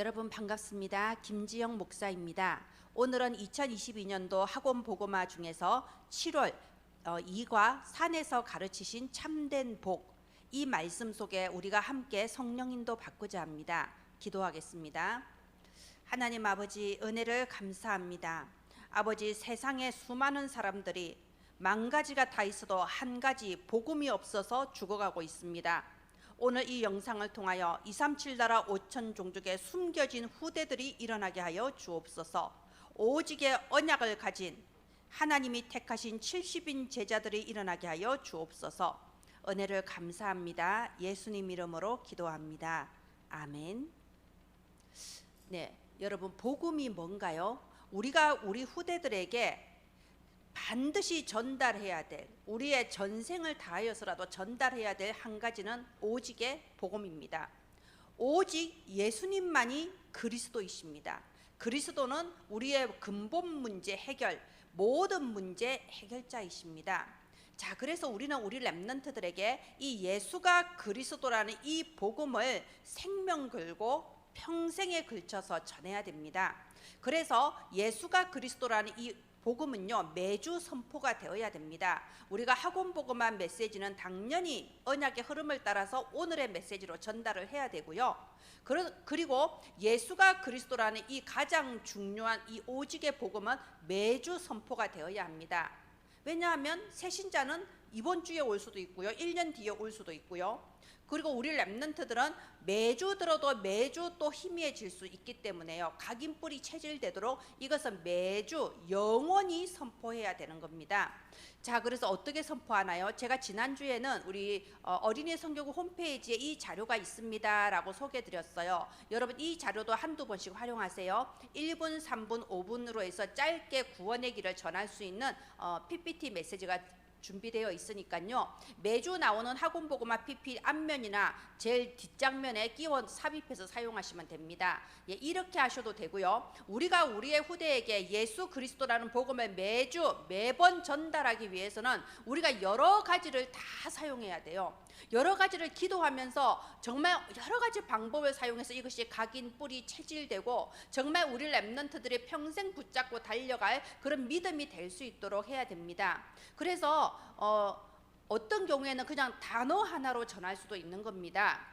여러분 반갑습니다. 김지영 목사입니다. 오늘은 2022년도 학원 복음화 중에서 7월 2과 산에서 가르치신 참된 복, 이 말씀 속에 우리가 함께 성령 인도 받고자 합니다. 기도하겠습니다. 하나님 아버지, 은혜를 감사합니다. 아버지, 세상에 수많은 사람들이 만 가지가 다 있어도 한 가지 복음이 없어서 죽어가고 있습니다. 오늘 이 영상을 통하여 237 나라 5천 종족에 숨겨진 후대들이 일어나게 하여 주옵소서. 오직의 언약을 가진 하나님이 택하신 70인 제자들이 일어나게 하여 주옵소서. 은혜를 감사합니다. 예수님 이름으로 기도합니다. 아멘. 네, 여러분, 복음이 뭔가요? 우리가 우리 후대들에게 반드시 전달해야 될, 우리의 전생을 다하여서라도 전달해야 될 한 가지는 오직의 복음입니다. 오직 예수님만이 그리스도이십니다. 그리스도는 우리의 근본 문제 해결, 모든 문제 해결자이십니다. 자, 그래서 우리는 우리 렘넌트들에게 이 예수가 그리스도라는 이 복음을 생명 걸고 평생에 걸쳐서 전해야 됩니다. 그래서 예수가 그리스도라는 이 복음은요, 매주 선포가 되어야 됩니다. 우리가 학원 복음한 메시지는 당연히 언약의 흐름을 따라서 오늘의 메시지로 전달을 해야 되고요. 그리고 예수가 그리스도라는 이 가장 중요한 이 오직의 복음은 매주 선포가 되어야 합니다. 왜냐하면 새신자는 이번 주에 올 수도 있고요, 1년 뒤에 올 수도 있고요. 그리고 우리 렘넌트들은 매주 들어도 매주 또 희미해질 수 있기 때문에요. 각인뿔이 체질되도록 이것은 매주 영원히 선포해야 되는 겁니다. 자, 그래서 어떻게 선포하나요? 제가 지난주에는 우리 어린이 성교구 홈페이지에 이 자료가 있습니다 라고 소개해드렸어요. 여러분, 이 자료도 한두 번씩 활용하세요. 1분, 3분, 5분으로 해서 짧게 구원의 길을 전할 수 있는 PPT 메시지가 준비되어 있으니까요. 매주 나오는 학원 복음화 PP 앞면이나 제일 뒷장면에 끼워 삽입해서 사용하시면 됩니다. 예, 이렇게 하셔도 되고요. 우리가 우리의 후대에게 예수 그리스도라는 복음을 매번 전달하기 위해서는 우리가 여러 가지를 다 사용해야 돼요. 여러 가지를 기도하면서 정말 여러 가지 방법을 사용해서 이것이 각인 뿌리 체질되고 정말 우리 렘넌트들이 평생 붙잡고 달려갈 그런 믿음이 될 수 있도록 해야 됩니다. 그래서 어떤 경우에는 그냥 단어 하나로 전할 수도 있는 겁니다.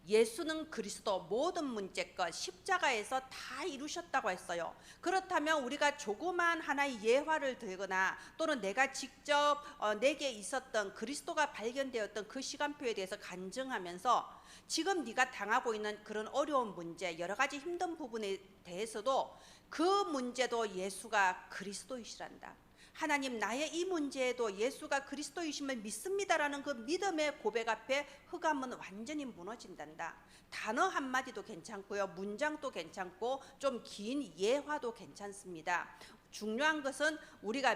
예수는 그리스도, 모든 문제껏 십자가에서 다 이루셨다고 했어요. 그렇다면 우리가 조그만 하나의 예화를 들거나 또는 내가 직접 내게 있었던 그리스도가 발견되었던 그 시간표에 대해서 간증하면서 지금 네가 당하고 있는 그런 어려운 문제, 여러 가지 힘든 부분에 대해서도 그 문제도 예수가 그리스도이시란다. 하나님, 나의 이 문제에도 예수가 그리스도이심을 믿습니다라는 그 믿음의 고백 앞에 흑암은 완전히 무너진단다. 단어 한마디도 괜찮고요, 문장도 괜찮고 좀 긴 예화도 괜찮습니다. 중요한 것은 우리가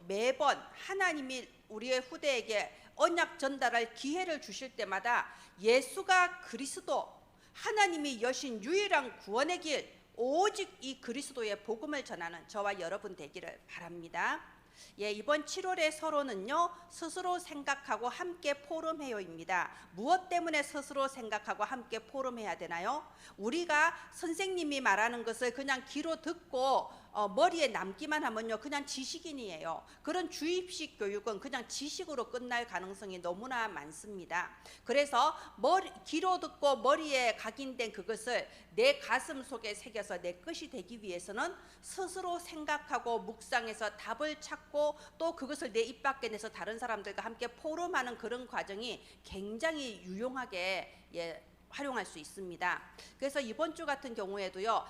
매번 하나님이 우리의 후대에게 언약 전달할 기회를 주실 때마다 예수가 그리스도, 하나님이 여신 유일한 구원의 길, 오직 이 그리스도의 복음을 전하는 저와 여러분 되기를 바랍니다. 예, 이번 7월의 서론은요, 스스로 생각하고 함께 포럼해요입니다. 무엇 때문에 스스로 생각하고 함께 포럼해야 되나요? 우리가 선생님이 말하는 것을 그냥 귀로 듣고 머리에 남기만 하면요, 그냥 지식인이에요. 그런 주입식 교육은 그냥 지식으로 끝날 가능성이 너무나 많습니다. 그래서 귀로 듣고 머리에 각인된 그것을 내 가슴 속에 새겨서 내 것이 되기 위해서는 스스로 생각하고 묵상해서 답을 찾고 또 그것을 내 입 밖에 내서 다른 사람들과 함께 포럼하는 그런 과정이 굉장히 유용하게 활용할 수 있습니다. 그래서 이번 주 같은 경우에도요,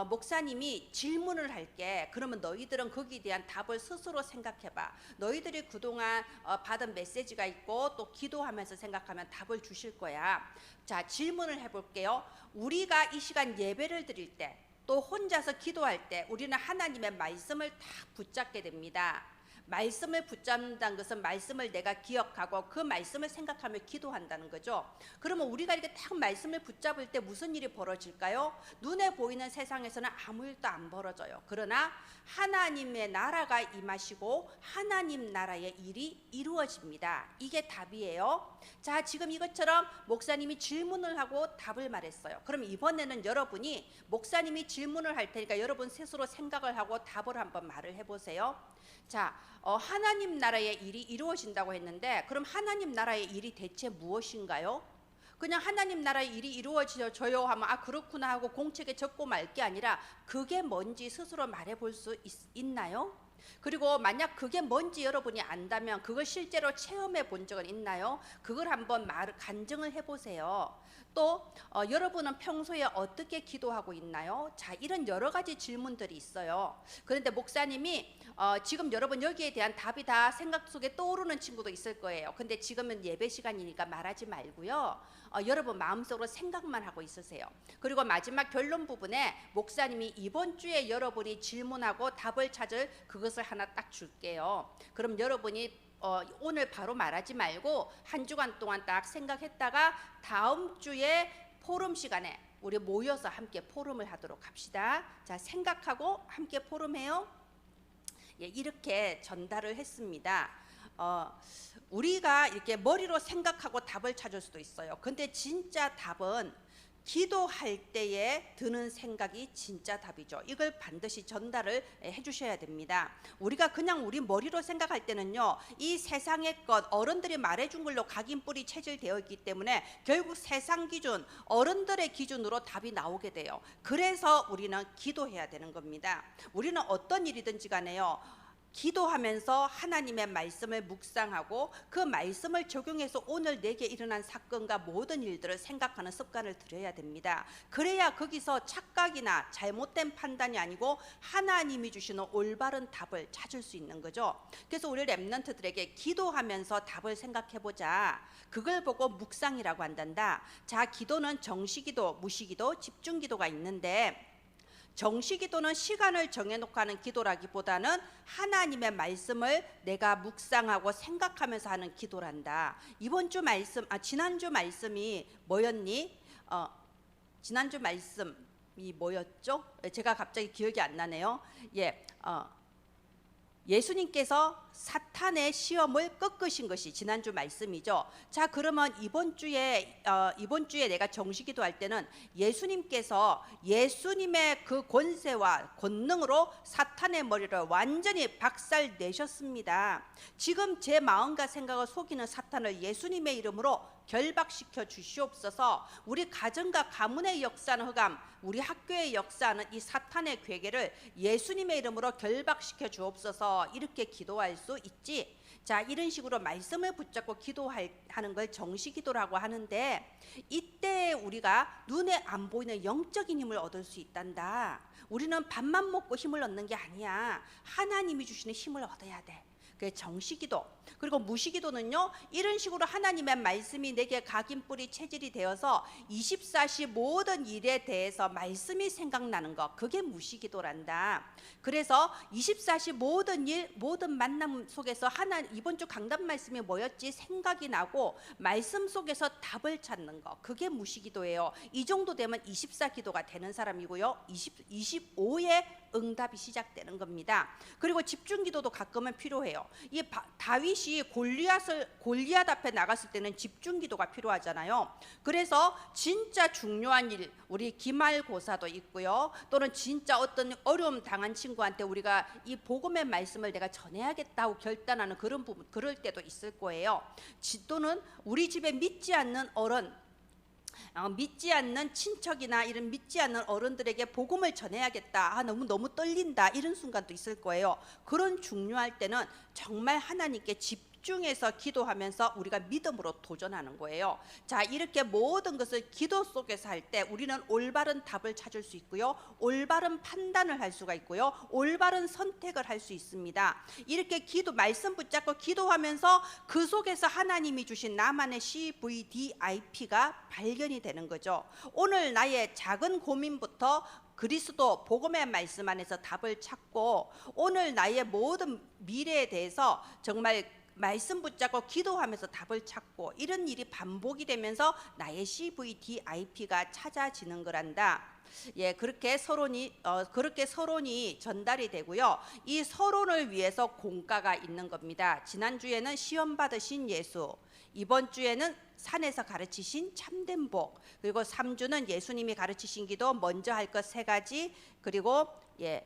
목사님이 질문을 할게. 그러면 너희들은 거기에 대한 답을 스스로 생각해봐. 너희들이 그동안 받은 메시지가 있고 또 기도하면서 생각하면 답을 주실 거야. 자, 질문을 해볼게요. 우리가 이 시간 예배를 드릴 때, 또 혼자서 기도할 때 우리는 하나님의 말씀을 다 붙잡게 됩니다. 말씀을 붙잡는다는 것은 말씀을 내가 기억하고 그 말씀을 생각하며 기도한다는 거죠. 그러면 우리가 이렇게 딱 말씀을 붙잡을 때 무슨 일이 벌어질까요? 눈에 보이는 세상에서는 아무 일도 안 벌어져요. 그러나 하나님의 나라가 임하시고 하나님 나라의 일이 이루어집니다. 이게 답이에요. 자, 지금 이것처럼 목사님이 질문을 하고 답을 말했어요. 그럼 이번에는 여러분이 목사님이 질문을 할 테니까 여러분 스스로 생각을 하고 답을 한번 말을 해보세요. 자, 하나님 나라의 일이 이루어진다고 했는데 그럼 하나님 나라의 일이 대체 무엇인가요? 그냥 하나님 나라의 일이 이루어져요 하면 아 그렇구나 하고 공책에 적고 말 게 아니라 그게 뭔지 스스로 말해볼 수 있나요? 그리고 만약 그게 뭔지 여러분이 안다면 그걸 실제로 체험해 본 적은 있나요? 그걸 한번 간증을 해보세요. 또 여러분은 평소에 어떻게 기도하고 있나요? 자, 이런 여러 가지 질문들이 있어요. 그런데 목사님이 지금 여러분 여기에 대한 답이 다 생각 속에 떠오르는 친구도 있을 거예요. 근데 지금은 예배 시간이니까 말하지 말고요. 여러분 마음속으로 생각만 하고 있으세요. 그리고 마지막 결론 부분에 목사님이 이번 주에 여러분이 질문하고 답을 찾을 그것을 하나 딱 줄게요. 그럼 여러분이 오늘 바로 말하지 말고 한 주간 동안 딱 생각했다가 다음 주에 포럼 시간에 우리 모여서 함께 포럼을 하도록 합시다. 자, 생각하고 함께 포럼해요. 예, 이렇게 전달을 했습니다. 우리가 이렇게 머리로 생각하고 답을 찾을 수도 있어요. 근데 진짜 답은 기도할 때에 드는 생각이 진짜 답이죠. 이걸 반드시 전달을 해주셔야 됩니다. 우리가 그냥 우리 머리로 생각할 때는요, 이 세상의 것 어른들이 말해준 걸로 각인뿔이 체질되어 있기 때문에 결국 세상 기준, 어른들의 기준으로 답이 나오게 돼요. 그래서 우리는 기도해야 되는 겁니다. 우리는 어떤 일이든지 간에요, 기도하면서 하나님의 말씀을 묵상하고 그 말씀을 적용해서 오늘 내게 일어난 사건과 모든 일들을 생각하는 습관을 들여야 됩니다. 그래야 거기서 착각이나 잘못된 판단이 아니고 하나님이 주시는 올바른 답을 찾을 수 있는 거죠. 그래서 우리 렘넌트들에게 기도하면서 답을 생각해보자. 그걸 보고 묵상이라고 한단다. 자, 기도는 정시기도, 무시기도, 집중기도가 있는데 정시기도는 시간을 정해놓고 하는 기도라기보다는 하나님의 말씀을 내가 묵상하고 생각하면서 하는 기도란다. 이번 주 말씀, 지난주 말씀이 뭐였니? 지난주 말씀이 뭐였죠? 제가 갑자기 기억이 안 나네요. 예수님께서 사탄의 시험을 꺾으신 것이 지난주 말씀이죠. 자, 그러면 이번 주에 내가 정시기도 할 때는 예수님께서 예수님의 그 권세와 권능으로 사탄의 머리를 완전히 박살 내셨습니다. 지금 제 마음과 생각을 속이는 사탄을 예수님의 이름으로 결박시켜 주시옵소서. 우리 가정과 가문의 역사는 흑암, 우리 학교의 역사는 이 사탄의 괴계를 예수님의 이름으로 결박시켜 주옵소서. 이렇게 기도할 수 있지. 자, 이런 식으로 말씀을 붙잡고 기도하는 걸 정시기도라고 하는데, 이때 우리가 눈에 안 보이는 영적인 힘을 얻을 수 있단다. 우리는 밥만 먹고 힘을 얻는 게 아니야. 하나님이 주시는 힘을 얻어야 돼. 그게 정시기도. 그리고 무시기도는요, 이런 식으로 하나님의 말씀이 내게 각인뿔이 체질이 되어서 24시 모든 일에 대해서 말씀이 생각나는 것, 그게 무시기도란다. 그래서 24시 모든 일, 모든 만남 속에서 이번 주 강단 말씀이 뭐였지 생각이 나고 말씀 속에서 답을 찾는 것, 그게 무시기도예요. 이 정도 되면 24기도가 되는 사람이고요, 25의 응답이 시작되는 겁니다. 그리고 집중기도도 가끔은 필요해요. 이 다윗이 골리앗 앞에 나갔을 때는 집중기도가 필요하잖아요. 그래서 진짜 중요한 일, 우리 기말고사도 있고요, 또는 진짜 어떤 어려움 당한 친구한테 우리가 이 복음의 말씀을 내가 전해야겠다고 결단하는 그런 부분, 그럴 때도 있을 거예요. 또는 우리 집에 믿지 않는 어른, 믿지 않는 친척이나 이런 믿지 않는 어른들에게 복음을 전해야겠다, 너무 떨린다, 이런 순간도 있을 거예요. 그런 중요할 때는 정말 하나님께 집중해서 기도하면서 우리가 믿음으로 도전하는 거예요. 자, 이렇게 모든 것을 기도 속에서 할 때 우리는 올바른 답을 찾을 수 있고요, 올바른 판단을 할 수가 있고요, 올바른 선택을 할 수 있습니다. 이렇게 말씀 붙잡고 기도하면서 그 속에서 하나님이 주신 나만의 CVDIP가 발견이 되는 거죠. 오늘 나의 작은 고민부터 그리스도 복음의 말씀 안에서 답을 찾고 오늘 나의 모든 미래에 대해서 정말 말씀 붙잡고 기도하면서 답을 찾고 이런 일이 반복이 되면서 나의 CVDIP가 찾아지는 거란다. 예, 그렇게 서론이 전달이 되고요. 이 서론을 위해서 공과가 있는 겁니다. 지난주에는 시험 받으신 예수, 이번 주에는 산에서 가르치신 참된 복, 그리고 3주는 예수님이 가르치신 기도 먼저 할 것 3가지, 그리고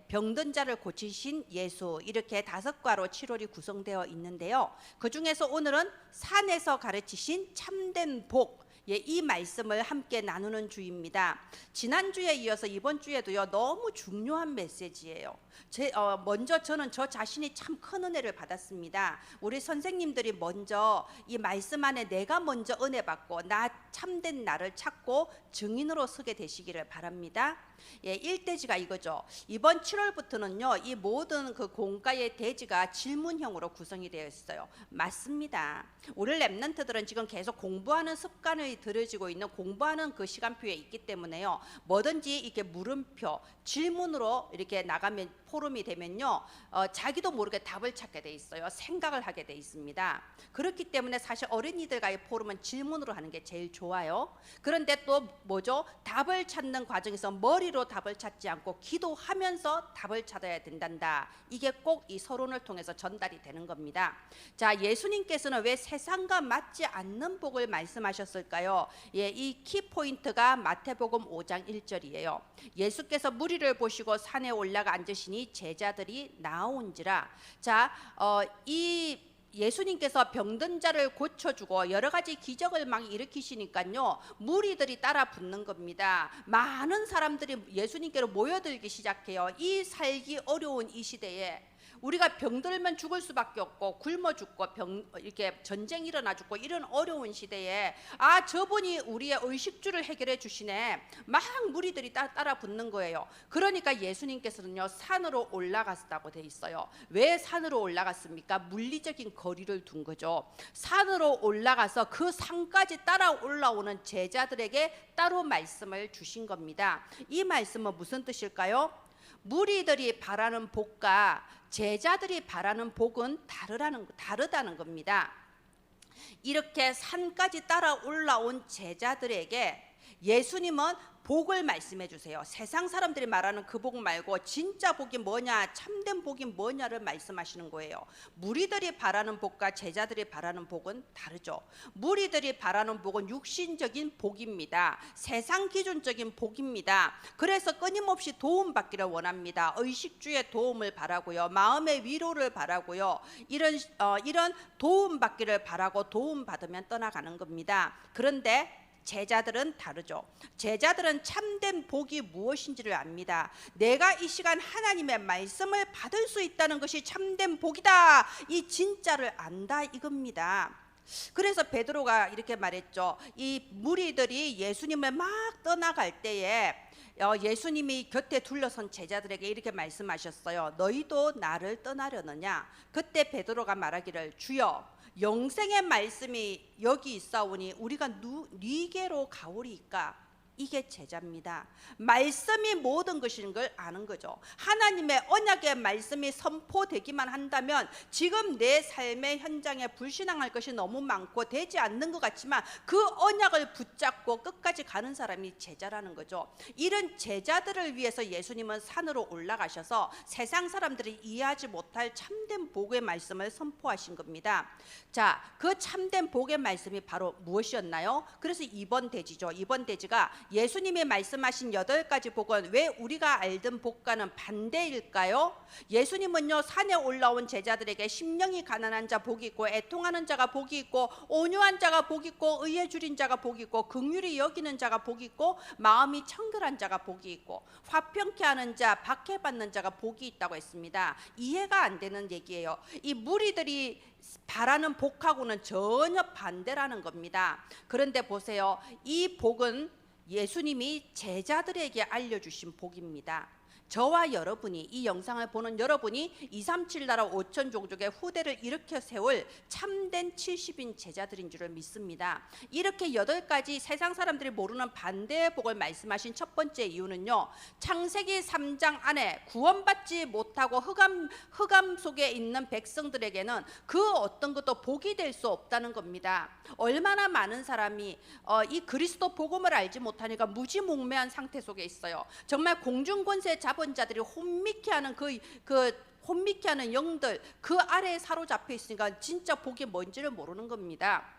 병든 자를 고치신 예수, 이렇게 5과로 7월이 구성되어 있는데요. 그 중에서 오늘은 산에서 가르치신 참된 복, 이 말씀을 함께 나누는 주입니다. 지난주에 이어서 이번 주에도요, 너무 중요한 메시지예요. 먼저 저는 저 자신이 참 큰 은혜를 받았습니다. 우리 선생님들이 먼저 이 말씀 안에 내가 먼저 은혜 받고 나 참된 나를 찾고 증인으로 서게 되시기를 바랍니다. 1대지가 이거죠. 이번 7월부터는요, 이 모든 그 공과의 대지가 질문형으로 구성이 되어 있어요. 맞습니다. 우리 랩런트들은 지금 계속 공부하는 습관이 들여지고 있는, 공부하는 그 시간표에 있기 때문에요, 뭐든지 이렇게 물음표, 질문으로 이렇게 나가면, 포럼이 되면요, 자기도 모르게 답을 찾게 돼 있어요. 생각을 하게 돼 있습니다. 그렇기 때문에 사실 어린이들과의 포럼은 질문으로 하는 게 제일 좋아요. 그런데 또 뭐죠? 답을 찾는 과정에서 머리로 답을 찾지 않고 기도하면서 답을 찾아야 된단다. 이게 꼭 이 서론을 통해서 전달이 되는 겁니다. 자, 예수님께서는 왜 세상과 맞지 않는 복을 말씀하셨을까요? 이 키포인트가 마태복음 5장 1절이에요. 예수께서 무리를 보시고 산에 올라가 앉으시니 제자들이 나온지라. 자, 이 예수님께서 병든 자를 고쳐주고 여러 가지 기적을 막 일으키시니까요, 무리들이 따라 붙는 겁니다. 많은 사람들이 예수님께로 모여들기 시작해요. 이 살기 어려운 이 시대에 우리가 병들면 죽을 수밖에 없고, 굶어 죽고 이렇게 전쟁 일어나 죽고, 이런 어려운 시대에 저분이 우리의 의식주를 해결해 주시네, 막 무리들이 따라 붙는 거예요. 그러니까 예수님께서는요, 산으로 올라갔다고 돼 있어요. 왜 산으로 올라갔습니까? 물리적인 거리를 둔 거죠. 산으로 올라가서 그 산까지 따라 올라오는 제자들에게 따로 말씀을 주신 겁니다. 이 말씀은 무슨 뜻일까요? 무리들이 바라는 복과 제자들이 바라는 복은 다르다는 겁니다. 이렇게 산까지 따라 올라온 제자들에게 예수님은 복을 말씀해 주세요. 세상 사람들이 말하는 그 복 말고 진짜 복이 뭐냐, 참된 복이 뭐냐를 말씀하시는 거예요. 무리들이 바라는 복과 제자들이 바라는 복은 다르죠. 무리들이 바라는 복은 육신적인 복입니다. 세상 기준적인 복입니다. 그래서 끊임없이 도움받기를 원합니다. 의식주의 도움을 바라고요, 마음의 위로를 바라고요, 이런 도움받기를 바라고 도움받으면 떠나가는 겁니다. 그런데 제자들은 다르죠. 제자들은 참된 복이 무엇인지를 압니다. 내가 이 시간 하나님의 말씀을 받을 수 있다는 것이 참된 복이다, 이 진짜를 안다, 이겁니다. 그래서 베드로가 이렇게 말했죠. 이 무리들이 예수님을 막 떠나갈 때에 예수님이 곁에 둘러선 제자들에게 이렇게 말씀하셨어요. 너희도 나를 떠나려느냐? 그때 베드로가 말하기를, 주여, 영생의 말씀이 여기 있사오니 우리가 니게로 가오리이까? 이게 제자입니다. 말씀이 모든 것인 걸 아는 거죠. 하나님의 언약의 말씀이 선포되기만 한다면 지금 내 삶의 현장에 불신앙할 것이 너무 많고 되지 않는 것 같지만 그 언약을 붙잡고 끝까지 가는 사람이 제자라는 거죠. 이런 제자들을 위해서 예수님은 산으로 올라가셔서 세상 사람들이 이해하지 못할 참된 복의 말씀을 선포하신 겁니다. 자, 그 참된 복의 말씀이 바로 무엇이었나요? 그래서 이번 대지죠. 이번 대지가 예수님이 말씀하신 8가지 복은 왜 우리가 알던 복과는 반대일까요? 예수님은요, 산에 올라온 제자들에게 심령이 가난한 자 복이 있고, 애통하는 자가 복이 있고, 온유한 자가 복이 있고, 의에 줄인 자가 복이 있고, 긍휼히 여기는 자가 복이 있고, 마음이 청결한 자가 복이 있고, 화평케 하는 자, 박해받는 자가 복이 있다고 했습니다. 이해가 안 되는 얘기예요. 이 무리들이 바라는 복하고는 전혀 반대라는 겁니다. 그런데 보세요, 이 복은 예수님이 제자들에게 알려주신 복입니다. 저와 여러분이, 이 영상을 보는 여러분이 237 나라 5천 종족의 후대를 일으켜 세울 참된 70인 제자들인 줄을 믿습니다. 이렇게 8가지 세상 사람들이 모르는 반대의 복을 말씀하신 첫 번째 이유는요, 창세기 3장 안에 구원받지 못하고 흑암 속에 있는 백성들에게는 그 어떤 것도 복이 될 수 없다는 겁니다. 얼마나 많은 사람이 이 그리스도 복음을 알지 못하니까 무지몽매한 상태 속에 있어요. 정말 공중권세 잡은 자들이 혼미케 하는 혼미케 하는 영들 그 아래에 사로잡혀 있으니까 진짜 복이 뭔지를 모르는 겁니다.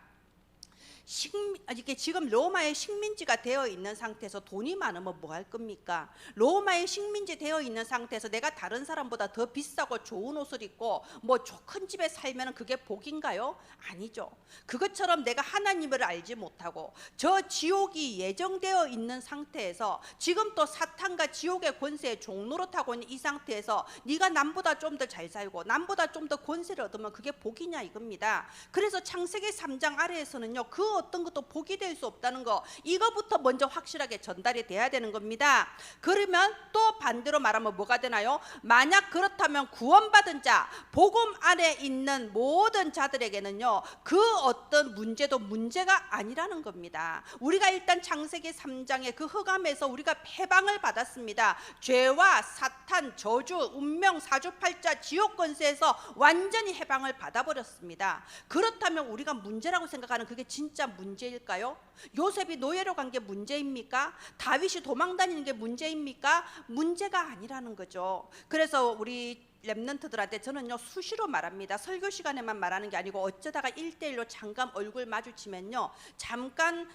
이게 지금 로마의 식민지가 되어 있는 상태에서 돈이 많으면 뭐 할 겁니까? 로마의 식민지 되어 있는 상태에서 내가 다른 사람보다 더 비싸고 좋은 옷을 입고 뭐 큰 집에 살면 그게 복인가요? 아니죠. 그것처럼 내가 하나님을 알지 못하고 저 지옥이 예정되어 있는 상태에서 지금 또 사탄과 지옥의 권세의 종로로 타고 있는 이 상태에서 네가 남보다 좀 더 잘 살고 남보다 좀 더 권세를 얻으면 그게 복이냐 이겁니다. 그래서 창세기 3장 아래에서는요, 그 어떤 것도 복이 될 수 없다는 거, 이거부터 먼저 확실하게 전달이 돼야 되는 겁니다. 그러면 또 반대로 말하면 뭐가 되나요? 만약 그렇다면 구원받은 자, 복음 안에 있는 모든 자들에게는요, 그 어떤 문제도 문제가 아니라는 겁니다. 우리가 일단 창세기 3장의 그 흑암에서 우리가 해방을 받았습니다. 죄와 사탄, 저주, 운명, 사주팔자, 지옥 권세에서 완전히 해방을 받아버렸습니다. 그렇다면 우리가 문제라고 생각하는 그게 진짜 문제일까요? 요셉이 노예로 간 게 문제입니까? 다윗이 도망다니는 게 문제입니까? 문제가 아니라는 거죠. 그래서 우리 렘넌트들한테 저는요, 수시로 말합니다. 설교 시간에만 말하는 게 아니고 어쩌다가 1대1로 잠깐 얼굴 마주치면요, 잠깐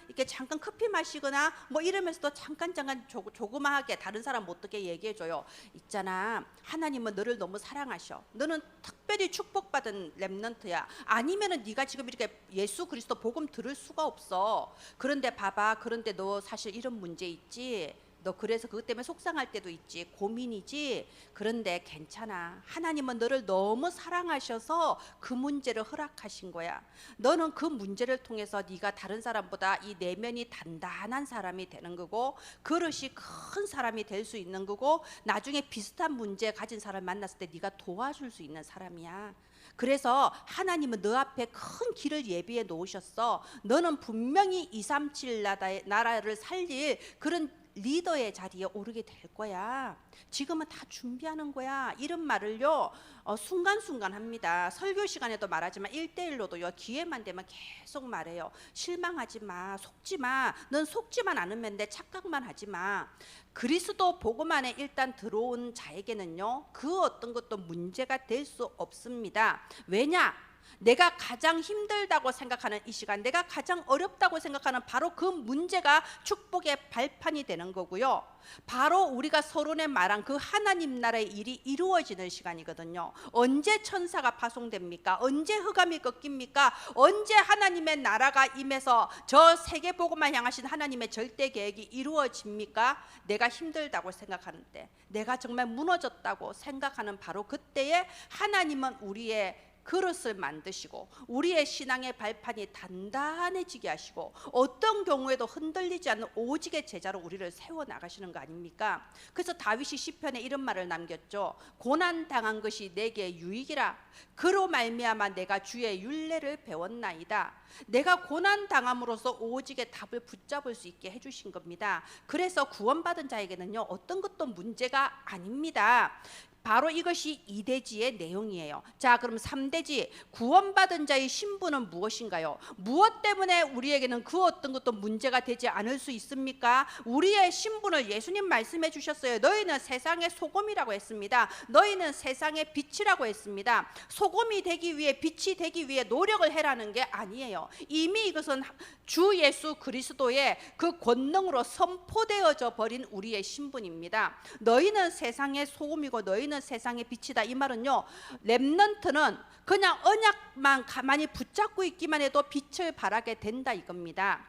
커피 마시거나 뭐 이러면서도 잠깐 조그마하게 다른 사람 못 듣게 얘기해줘요. 있잖아, 하나님은 너를 너무 사랑하셔. 너는 특별히 축복받은 렘넌트야. 아니면은 네가 지금 이렇게 예수 그리스도 복음 들을 수가 없어. 그런데 봐봐, 그런데 너 사실 이런 문제 있지? 너 그래서 그것 때문에 속상할 때도 있지, 고민이지. 그런데 괜찮아. 하나님은 너를 너무 사랑하셔서 그 문제를 허락하신 거야. 너는 그 문제를 통해서 네가 다른 사람보다 이 내면이 단단한 사람이 되는 거고, 그릇이 큰 사람이 될 수 있는 거고, 나중에 비슷한 문제 가진 사람 만났을 때 네가 도와줄 수 있는 사람이야. 그래서 하나님은 너 앞에 큰 길을 예비해 놓으셨어. 너는 분명히 237 나라를 살릴 그런 리더의 자리에 오르게 될 거야. 지금은 다 준비하는 거야. 이런 말을요, 순간순간 합니다. 설교 시간에도 말하지만 1대1로도요, 기회만 되면 계속 말해요. 실망하지 마, 속지 마. 넌 속지만 않으면 돼. 착각만 하지 마. 그리스도 복음 안에 일단 들어온 자에게는요, 그 어떤 것도 문제가 될 수 없습니다. 왜냐? 내가 가장 힘들다고 생각하는 이 시간, 내가 가장 어렵다고 생각하는 바로 그 문제가 축복의 발판이 되는 거고요, 바로 우리가 서론에 말한 그 하나님 나라의 일이 이루어지는 시간이거든요. 언제 천사가 파송됩니까? 언제 흑암이 꺾입니까? 언제 하나님의 나라가 임해서 저 세계 복음만 향하신 하나님의 절대 계획이 이루어집니까? 내가 힘들다고 생각하는데, 내가 정말 무너졌다고 생각하는 바로 그때에 하나님은 우리의 그릇을 만드시고 우리의 신앙의 발판이 단단해지게 하시고 어떤 경우에도 흔들리지 않는 오직의 제자로 우리를 세워나가시는 거 아닙니까? 그래서 다윗이 시편에 이런 말을 남겼죠. 고난당한 것이 내게 유익이라. 그로 말미암아 내가 주의 율례를 배웠나이다. 내가 고난당함으로써 오직의 답을 붙잡을 수 있게 해주신 겁니다. 그래서 구원받은 자에게는요, 어떤 것도 문제가 아닙니다. 바로 이것이 2대지의 내용이에요. 자, 그럼 3대지, 구원받은 자의 신분은 무엇인가요? 무엇 때문에 우리에게는 그 어떤 것도 문제가 되지 않을 수 있습니까? 우리의 신분을 예수님 말씀해 주셨어요. 너희는 세상의 소금이라고 했습니다. 너희는 세상의 빛이라고 했습니다. 소금이 되기 위해, 빛이 되기 위해 노력을 해라는 게 아니에요. 이미 이것은 주 예수 그리스도의 그 권능으로 선포되어져 버린 우리의 신분입니다. 너희는 세상의 소금이고 너희는 세상의 빛이다. 이 말은요, 렘넌트는 그냥 언약만 가만히 붙잡고 있기만 해도 빛을 발하게 된다 이겁니다.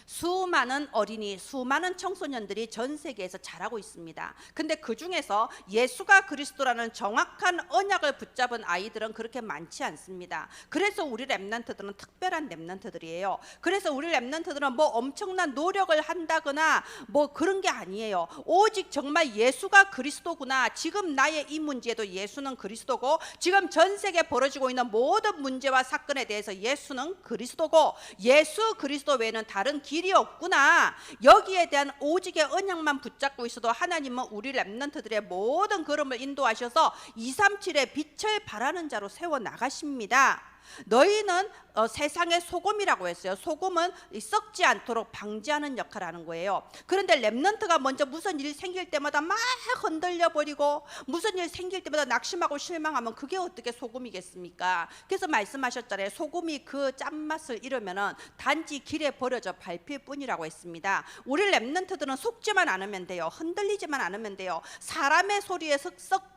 수많은 어린이, 수많은 청소년들이 전 세계에서 자라고 있습니다. 근데 그 중에서 예수가 그리스도라는 정확한 언약을 붙잡은 아이들은 그렇게 많지 않습니다. 그래서 우리 렘넌트들은 특별한 렘넌트들이에요. 그래서 우리 렘넌트들은 뭐 엄청난 노력을 한다거나 뭐 그런 게 아니에요. 오직 정말 예수가 그리스도구나, 지금 나의 이 문제도 예수는 그리스도고, 지금 전 세계에 벌어지고 있는 모든 문제와 사건에 대해서 예수는 그리스도고, 예수 그리스도 외에는 다른 길이 없구나, 여기에 대한 오직의 언약만 붙잡고 있어도 하나님은 우리 렘넌트들의 모든 걸음을 인도하셔서 237의 빛을 발하는 자로 세워 나가십니다. 너희는 세상의 소금이라고 했어요. 소금은 썩지 않도록 방지하는 역할을 하는 거예요. 그런데 렘넌트가 먼저 무슨 일 생길 때마다 막 흔들려 버리고, 무슨 일 생길 때마다 낙심하고 실망하면 그게 어떻게 소금이겠습니까? 그래서 말씀하셨잖아요. 소금이 그 짠맛을 잃으면은 단지 길에 버려져 밟힐 뿐이라고 했습니다. 우리 렘넌트들은 속지만 않으면 돼요. 흔들리지만 않으면 돼요. 사람의 소리에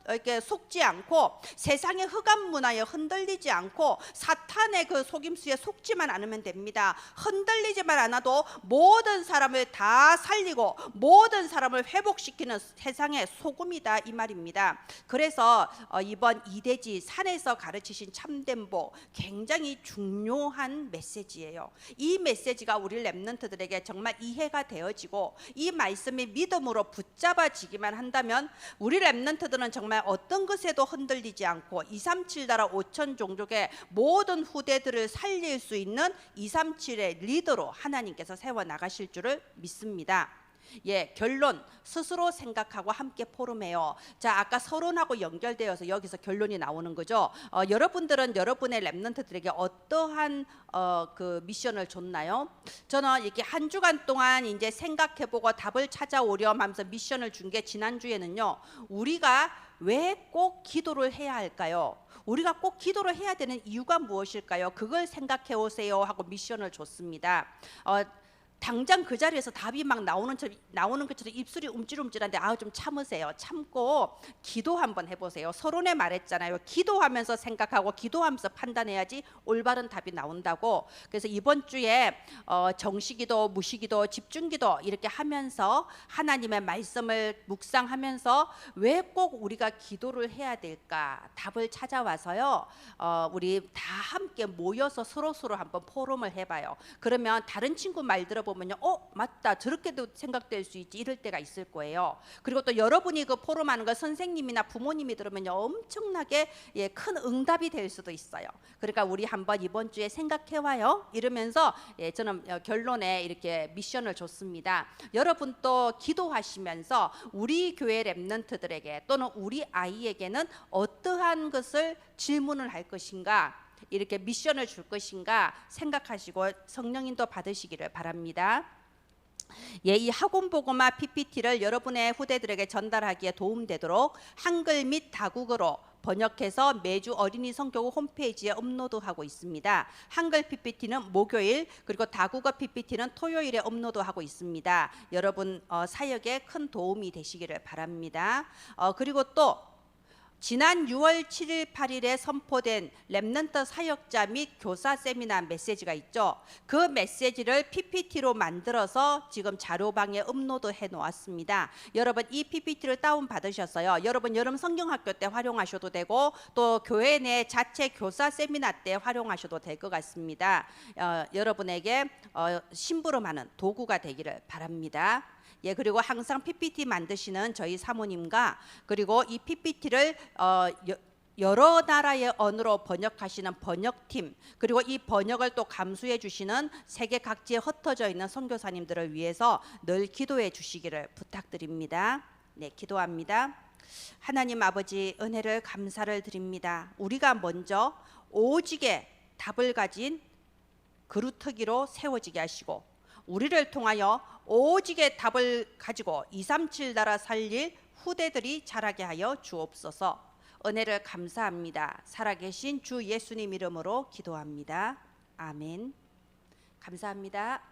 이렇게 속지 않고, 세상의 흑암 문화에 흔들리지 않고, 사탄의 그 속임수에 속지만 않으면 됩니다. 흔들리지만 않아도 모든 사람을 다 살리고 모든 사람을 회복시키는 세상의 소금이다, 이 말입니다. 그래서 이번 이대지 산에서 가르치신 참된 복, 굉장히 중요한 메시지예요. 이 메시지가 우리 렘넌트들에게 정말 이해가 되어지고 이 말씀이 믿음으로 붙잡아지기만 한다면 우리 렘넌트들은 정말 어떤 것에도 흔들리지 않고 237 나라 5천 종족의 모든 후대들을 살릴 수 있는 237의 리더로 하나님께서 세워 나가실 줄을 믿습니다. 결론, 스스로 생각하고 함께 포럼해요. 자, 아까 서론하고 연결되어서 여기서 결론이 나오는 거죠. 여러분들은 여러분의 렘넌트들에게 어떠한 그 미션을 줬나요? 저는 이렇게 한 주간 동안 이제 생각해보고 답을 찾아오렴 하면서 미션을 준 게, 지난주에는요, 우리가 왜 꼭 기도를 해야 할까요? 우리가 꼭 기도를 해야 되는 이유가 무엇일까요? 그걸 생각해 오세요 하고 미션을 줬습니다. 당장 그 자리에서 답이 막 나오는 것처럼 입술이 움찔움찔한데 좀 참으세요. 참고 기도 한번 해보세요. 서론에 말했잖아요. 기도하면서 생각하고 기도하면서 판단해야지 올바른 답이 나온다고. 그래서 이번 주에 정시기도, 무시기도, 집중기도 이렇게 하면서 하나님의 말씀을 묵상하면서 왜 꼭 우리가 기도를 해야 될까, 답을 찾아와서요, 우리 다 함께 모여서 서로 한번 포럼을 해봐요. 그러면 다른 친구 말 들어보면요, 맞다, 저렇게도 생각될 수 있지, 이럴 때가 있을 거예요. 그리고 또 여러분이 그 포럼하는 거 선생님이나 부모님이 들으면요, 엄청나게 큰 응답이 될 수도 있어요. 그러니까 우리 한번 이번 주에 생각해와요 이러면서 저는 결론에 이렇게 미션을 줬습니다. 여러분 또 기도하시면서 우리 교회 렘넌트들에게 또는 우리 아이에게는 어떠한 것을 질문을 할 것인가, 이렇게 미션을 줄 것인가 생각하시고 성령인도 받으시기를 바랍니다. 이 학원 보고마 PPT를 여러분의 후대들에게 전달하기에 도움되도록 한글 및 다국어로 번역해서 매주 어린이 성교국 홈페이지에 업로드하고 있습니다. 한글 PPT는 목요일, 그리고 다국어 PPT는 토요일에 업로드하고 있습니다. 여러분 사역에 큰 도움이 되시기를 바랍니다. 그리고 또 지난 6월 7일 8일에 선포된 렘넌트 사역자 및 교사 세미나 메시지가 있죠. 그 메시지를 PPT로 만들어서 지금 자료방에 업로드해 놓았습니다. 여러분 이 PPT를 다운 받으셨어요. 여러분 여름 성경학교 때 활용하셔도 되고 또 교회 내 자체 교사 세미나 때 활용하셔도 될 것 같습니다. 여러분에게 심부름하는 도구가 되기를 바랍니다. 그리고 항상 PPT 만드시는 저희 사모님과, 그리고 이 PPT를 여러 나라의 언어로 번역하시는 번역팀, 그리고 이 번역을 또 감수해 주시는 세계 각지에 흩어져 있는 선교사님들을 위해서 늘 기도해 주시기를 부탁드립니다. 기도합니다. 하나님 아버지, 은혜를 감사를 드립니다. 우리가 먼저 오직의 답을 가진 그루터기로 세워지게 하시고, 우리를 통하여 오직의 답을 가지고 237 나라 살릴 후대들이 자라게 하여 주옵소서. 은혜를 감사합니다. 살아계신 주 예수님 이름으로 기도합니다. 아멘. 감사합니다.